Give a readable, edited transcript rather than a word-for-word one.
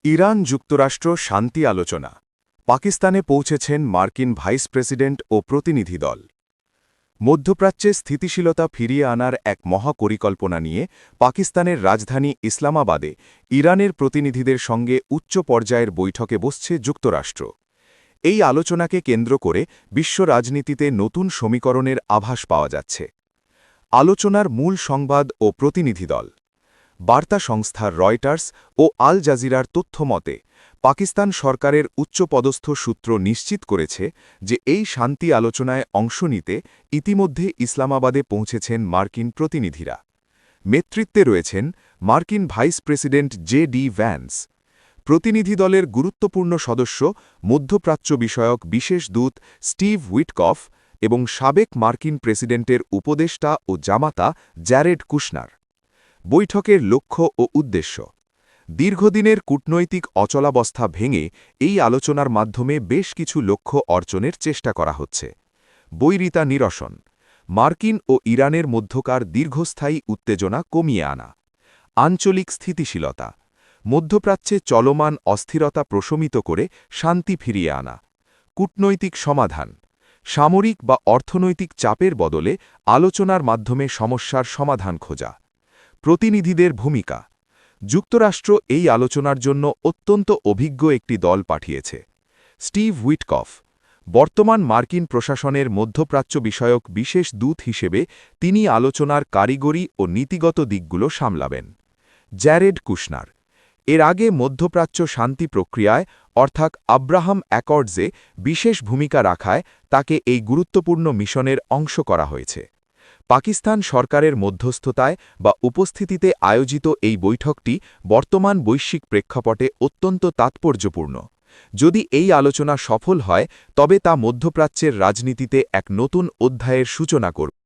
ইরান-যুক্তরাষ্ট্র শান্তি আলোচনা। পাকিস্তানে পৌঁছেছেন মার্কিন ভাইস প্রেসিডেন্ট ও প্রতিনিধি দল। মধ্যপ্রাচ্যে স্থিতিশীলতা ফিরিয়ে আনার এক মহাপরিকল্পনা নিয়ে পাকিস্তানের রাজধানী ইসলামাবাদে ইরানের প্রতিনিধিদের সঙ্গে উচ্চ পর্যায়ের বৈঠকে বসছে যুক্তরাষ্ট্র। এই আলোচনাকে কেন্দ্র করে বিশ্ব রাজনীতিতে নতুন সমীকরণের আভাস পাওয়া যাচ্ছে। আলোচনার মূল সংবাদ ও প্রতিনিধি দল। বার্তা সংস্থা রয়টার্স ও আল জাজিরার তথ্য মতে পাকিস্তান সরকারের উচ্চপদস্থ সূত্র নিশ্চিত করেছে যে এই শান্তি আলোচনায় অংশ নিতে ইতিমধ্যে ইসলামাবাদে পৌঁছেছেন মার্কিন প্রতিনিধিরা। নেতৃত্বে রয়েছেন মার্কিন ভাইস প্রেসিডেন্ট জে.ডি. ভ্যান্স। প্রতিনিধি দলের গুরুত্বপূর্ণ সদস্য মধ্যপ্রাচ্য বিষয়ক বিশেষ দূত স্টিভ উইটকফ এবং সাবেক মার্কিন প্রেসিডেন্টের উপদেষ্টা ও জামাতা জ্যারেড কুশনার। বৈঠকের লক্ষ্য ও উদ্দেশ্য। দীর্ঘদিনের কূটনৈতিক অচলাবস্থা ভেঙে এই আলোচনার মাধ্যমে বেশ কিছু লক্ষ্য অর্জনের চেষ্টা করা হচ্ছে। বৈরিতা নিরসন, মার্কিন ও ইরানের মধ্যকার দীর্ঘস্থায়ী উত্তেজনা কমিয়ে আনা, আঞ্চলিক স্থিতিশীলতা, মধ্যপ্রাচ্যে চলমান অস্থিরতা প্রশমিত করে শান্তি ফিরিয়ে আনা, কূটনৈতিক সমাধান, সামরিক বা অর্থনৈতিক চাপের বদলে আলোচনার মাধ্যমে সমস্যার সমাধান খোঁজা। প্রতিনিধিদের ভূমিকা। যুক্তরাষ্ট্র এই আলোচনার জন্য অত্যন্ত অভিজ্ঞ একটি দল পাঠিয়েছে। স্টিভ উইটকফ, বর্তমান মার্কিন প্রশাসনের মধ্যপ্রাচ্য বিষয়ক বিশেষ দূত হিসেবে তিনি আলোচনার কারিগরি ও নীতিগত দিকগুলো সামলাবেন। জ্যারেড কুশনার, এর আগে মধ্যপ্রাচ্য শান্তি প্রক্রিয়ায় অর্থাৎ আব্রাহাম অ্যাকর্ডসে বিশেষ ভূমিকা রাখায় তাকে এই গুরুত্বপূর্ণ মিশনের অংশ করা হয়েছে। পাকিস্তান সরকারের মধ্যস্থতায় বা উপস্থিতিতে আয়োজিত এই বৈঠকটি বর্তমান বৈশ্বিক প্রেক্ষাপটে অত্যন্ত তাৎপর্যপূর্ণ। যদি এই আলোচনা সফল হয় তবে তা মধ্যপ্রাচ্যের রাজনীতিতে এক নতুন অধ্যায়ের সূচনা করবে।